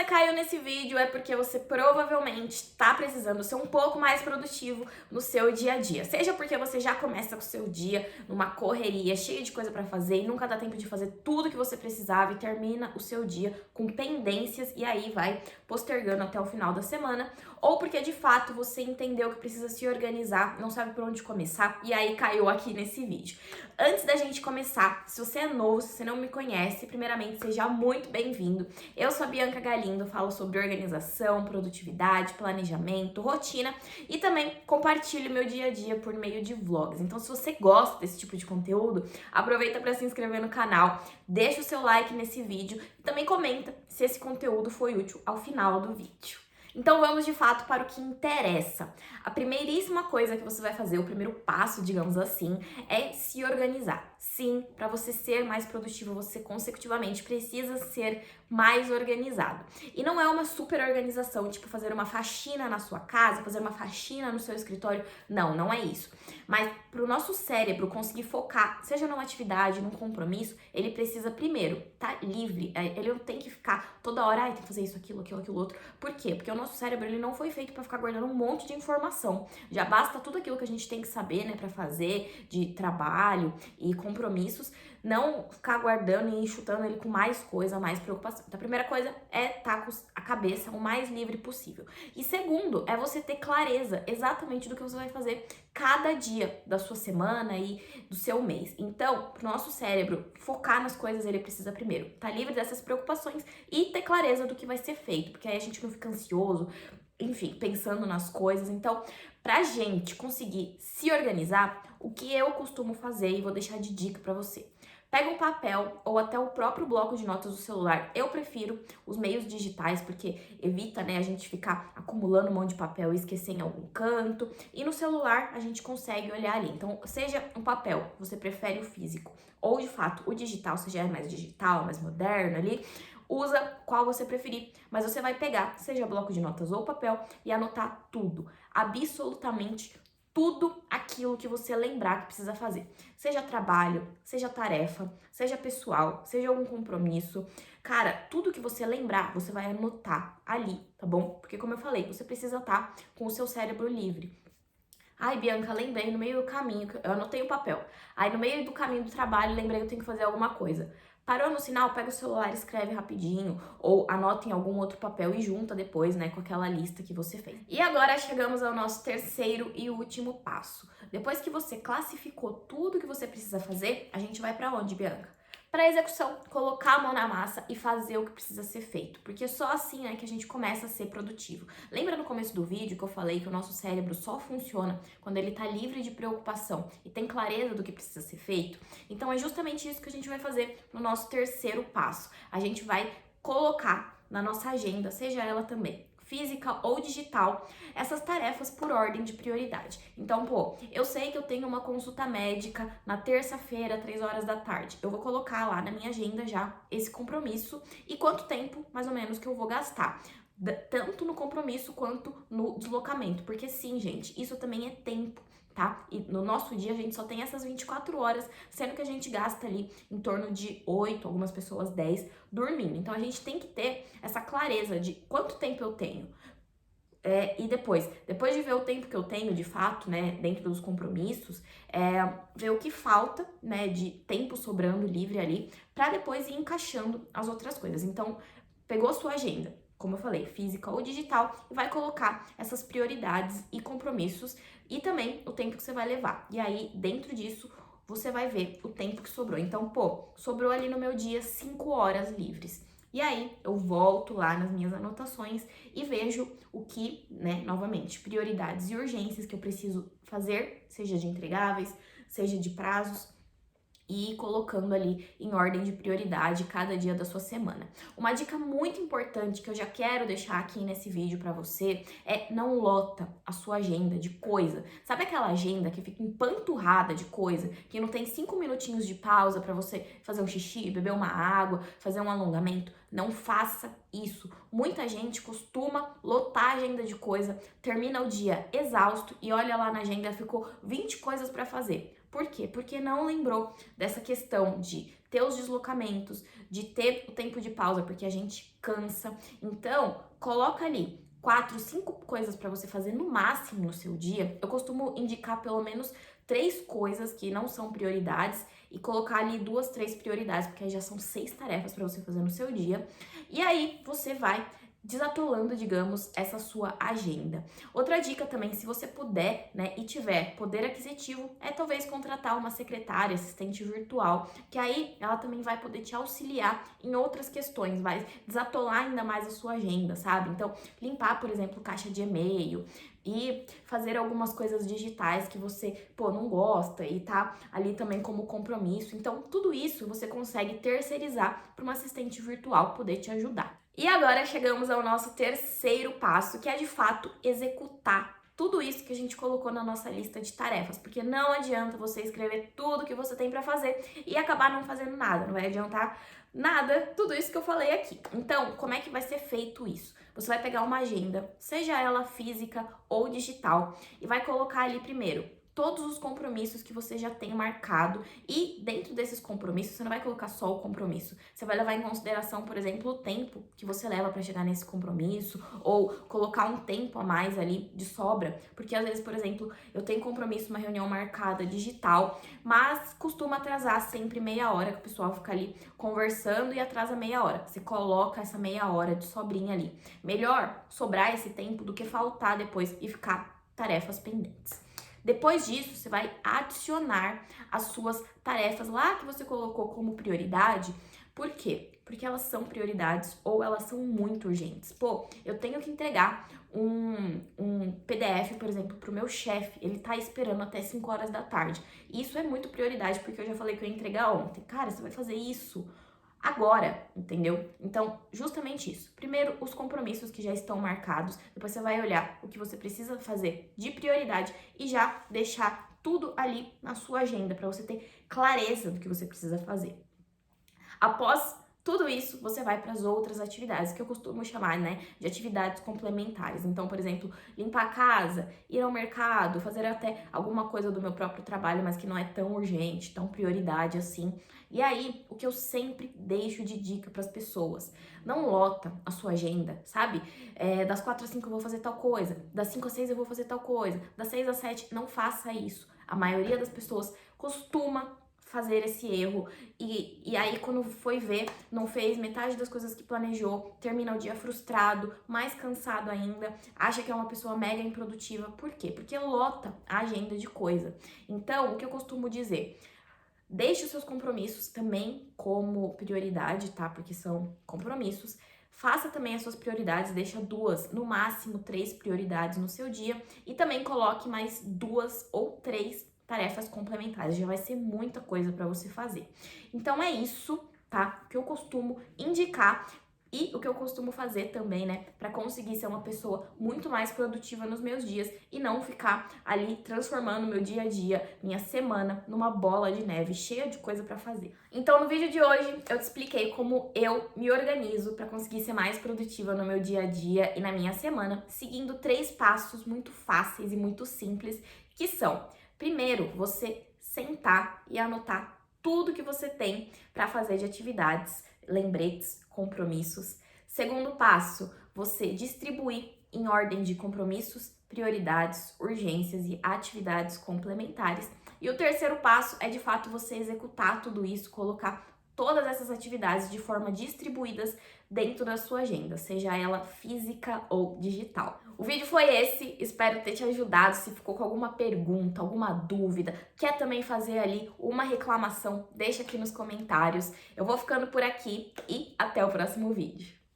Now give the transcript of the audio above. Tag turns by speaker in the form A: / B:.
A: você caiu nesse vídeo é porque você provavelmente está precisando ser um pouco mais produtivo no seu dia a dia. Seja porque você já começa com o seu dia numa correria, cheia de coisa para fazer e nunca dá tempo de fazer tudo que você precisava e termina o seu dia com pendências e aí vai postergando até o final da semana, ou porque de fato você entendeu que precisa se organizar, não sabe por onde começar e aí caiu aqui nesse vídeo. Antes da gente começar, se você é novo, se você não me conhece, primeiramente seja muito bem-vindo. Eu sou a Bianca Galindo, falo sobre organização, produtividade, planejamento, rotina e também compartilho meu dia a dia por meio de vlogs. Então, se você gosta desse tipo de conteúdo, aproveita para se inscrever no canal, deixa o seu like nesse vídeo e também comenta se esse conteúdo foi útil ao final do vídeo. Então vamos de fato para o que interessa. A primeiríssima coisa que você vai fazer, o primeiro passo, digamos assim, é se organizar. Sim, para você ser mais produtivo, você consecutivamente precisa ser mais organizado. E não é uma super organização, tipo fazer uma faxina na sua casa, fazer uma faxina no seu escritório. Não, não é isso. Mas para o nosso cérebro conseguir focar, seja numa atividade, num compromisso, ele precisa primeiro estar livre. Ele não tem que ficar toda hora, tem que fazer isso, aquilo, outro. Por quê? Porque o nosso cérebro ele não foi feito para ficar guardando um monte de informação. Já basta tudo aquilo que a gente tem que saber, né, para fazer de trabalho e compromissos, não ficar guardando e enxutando ele com mais coisa, mais preocupação. Então, a primeira coisa é estar com a cabeça o mais livre possível. E segundo, é você ter clareza exatamente do que você vai fazer cada dia da sua semana e do seu mês. Então, pro nosso cérebro focar nas coisas, ele precisa primeiro estar livre dessas preocupações e ter clareza do que vai ser feito, porque aí a gente não fica ansioso, enfim, pensando nas coisas. Então, pra gente conseguir se organizar, o que eu costumo fazer e vou deixar de dica pra você. Pega um papel ou até o próprio bloco de notas do celular. Eu prefiro os meios digitais porque evita, né, a gente ficar acumulando um monte de papel e esquecer em algum canto. E no celular a gente consegue olhar ali. Então, seja um papel, você prefere o físico, ou de fato o digital, seja mais digital, mais moderno ali, usa qual você preferir, mas você vai pegar, seja bloco de notas ou papel, e anotar tudo, absolutamente tudo aquilo que você lembrar que precisa fazer. Seja trabalho, seja tarefa, seja pessoal, seja algum compromisso. Cara, tudo que você lembrar, você vai anotar ali, tá bom? Porque como eu falei, você precisa estar com o seu cérebro livre. Ai, Bianca, lembrei no meio do caminho, eu anotei o papel. Aí no meio do caminho do trabalho, lembrei que eu tenho que fazer alguma coisa. Parou no sinal, pega o celular, escreve rapidinho, ou anota em algum outro papel e junta depois, né, com aquela lista que você fez. E agora chegamos ao nosso terceiro e último passo. Depois que você classificou tudo que você precisa fazer, a gente vai pra onde, Bianca? Para execução, colocar a mão na massa e fazer o que precisa ser feito, porque só assim é que a gente começa a ser produtivo. Lembra no começo do vídeo que eu falei que o nosso cérebro só funciona quando ele tá livre de preocupação e tem clareza do que precisa ser feito? Então é justamente isso que a gente vai fazer no nosso terceiro passo. A gente vai colocar na nossa agenda, seja ela também física ou digital, essas tarefas por ordem de prioridade. Então, eu sei que eu tenho uma consulta médica na terça-feira, 3 horas da tarde. Eu vou colocar lá na minha agenda já esse compromisso e quanto tempo, mais ou menos, que eu vou gastar. Tanto no compromisso quanto no deslocamento. Porque sim, gente, isso também é tempo, tá? E no nosso dia a gente só tem essas 24 horas, sendo que a gente gasta ali em torno de 8, algumas pessoas 10, dormindo. Então a gente tem que ter essa clareza de quanto tempo eu tenho. E depois de ver o tempo que eu tenho, de fato, né, dentro dos compromissos, ver o que falta, né, de tempo sobrando livre ali, pra depois ir encaixando as outras coisas. Então, pegou a sua agenda, como eu falei, física ou digital, e vai colocar essas prioridades e compromissos e também o tempo que você vai levar. E aí, dentro disso, você vai ver o tempo que sobrou. Então, sobrou ali no meu dia 5 horas livres. E aí, eu volto lá nas minhas anotações e vejo o que, né, novamente, prioridades e urgências que eu preciso fazer, seja de entregáveis, seja de prazos, e ir colocando ali em ordem de prioridade cada dia da sua semana. Uma dica muito importante que eu já quero deixar aqui nesse vídeo pra você é não lota a sua agenda de coisa. Sabe aquela agenda que fica empanturrada de coisa, que não tem 5 minutinhos de pausa pra você fazer um xixi, beber uma água, fazer um alongamento? Não faça isso. Muita gente costuma lotar a agenda de coisa, termina o dia exausto e olha lá na agenda, ficou 20 coisas pra fazer. Por quê? Porque não lembrou dessa questão de ter os deslocamentos, de ter o tempo de pausa, porque a gente cansa. Então, coloca ali 4, 5 coisas para você fazer no máximo no seu dia. Eu costumo indicar pelo menos 3 coisas que não são prioridades e colocar ali 2, 3 prioridades, porque aí já são 6 tarefas para você fazer no seu dia. E aí você vai desatolando, digamos, essa sua agenda. Outra dica também, se você puder, né, e tiver poder aquisitivo, é talvez contratar uma secretária, assistente virtual, que aí ela também vai poder te auxiliar em outras questões, vai desatolar ainda mais a sua agenda, sabe? Então, limpar, por exemplo, caixa de e-mail e fazer algumas coisas digitais que você, não gosta e tá ali também como compromisso. Então, tudo isso você consegue terceirizar para uma assistente virtual poder te ajudar. E agora chegamos ao nosso terceiro passo, que é de fato executar tudo isso que a gente colocou na nossa lista de tarefas, porque não adianta você escrever tudo que você tem para fazer e acabar não fazendo nada, não vai adiantar nada tudo isso que eu falei aqui. Então, como é que vai ser feito isso? Você vai pegar uma agenda, seja ela física ou digital, e vai colocar ali primeiro todos os compromissos que você já tem marcado, e dentro desses compromissos você não vai colocar só o compromisso, você vai levar em consideração, por exemplo, o tempo que você leva para chegar nesse compromisso, ou colocar um tempo a mais ali de sobra, porque às vezes, por exemplo, eu tenho compromisso, uma reunião marcada digital, mas costuma atrasar sempre meia hora, que o pessoal fica ali conversando e atrasa meia hora. Você coloca essa meia hora de sobrinha ali. Melhor sobrar esse tempo do que faltar depois e ficar tarefas pendentes. Depois disso, você vai adicionar as suas tarefas lá que você colocou como prioridade. Por quê? Porque elas são prioridades ou elas são muito urgentes. Eu tenho que entregar um PDF, por exemplo, pro meu chefe. Ele tá esperando até 5 horas da tarde. Isso é muito prioridade, porque eu já falei que eu ia entregar ontem. Cara, você vai fazer isso agora, entendeu? Então, justamente isso. Primeiro, os compromissos que já estão marcados. Depois você vai olhar o que você precisa fazer de prioridade e já deixar tudo ali na sua agenda para você ter clareza do que você precisa fazer. Após tudo isso, você vai para as outras atividades, que eu costumo chamar, né, de atividades complementares. Então, por exemplo, limpar a casa, ir ao mercado, fazer até alguma coisa do meu próprio trabalho, mas que não é tão urgente, tão prioridade assim. E aí, o que eu sempre deixo de dica para as pessoas, não lota a sua agenda, sabe? Das 4 às 5 eu vou fazer tal coisa, das 5 às 6 eu vou fazer tal coisa, das 6 às 7, não faça isso. A maioria das pessoas costuma fazer esse erro e aí quando foi ver, não fez metade das coisas que planejou, termina o dia frustrado, mais cansado ainda, acha que é uma pessoa mega improdutiva. Por quê? Porque lota a agenda de coisa. Então, o que eu costumo dizer? Deixe os seus compromissos também como prioridade, tá? Porque são compromissos. Faça também as suas prioridades, deixa 2, no máximo 3 prioridades no seu dia e também coloque mais 2 ou 3 tarefas complementares, já vai ser muita coisa para você fazer. Então é isso, tá? Que eu costumo indicar e o que eu costumo fazer também, né, para conseguir ser uma pessoa muito mais produtiva nos meus dias e não ficar ali transformando meu dia a dia, minha semana, numa bola de neve cheia de coisa para fazer. Então, no vídeo de hoje, eu te expliquei como eu me organizo para conseguir ser mais produtiva no meu dia a dia e na minha semana, seguindo 3 passos muito fáceis e muito simples, que são: primeiro, você sentar e anotar tudo que você tem para fazer de atividades, lembretes, compromissos. Segundo passo, você distribuir em ordem de compromissos, prioridades, urgências e atividades complementares. E o terceiro passo é de fato você executar tudo isso, colocar todas essas atividades de forma distribuídas dentro da sua agenda, seja ela física ou digital. O vídeo foi esse, espero ter te ajudado. Se ficou com alguma pergunta, alguma dúvida, quer também fazer ali uma reclamação, deixa aqui nos comentários. Eu vou ficando por aqui e até o próximo vídeo.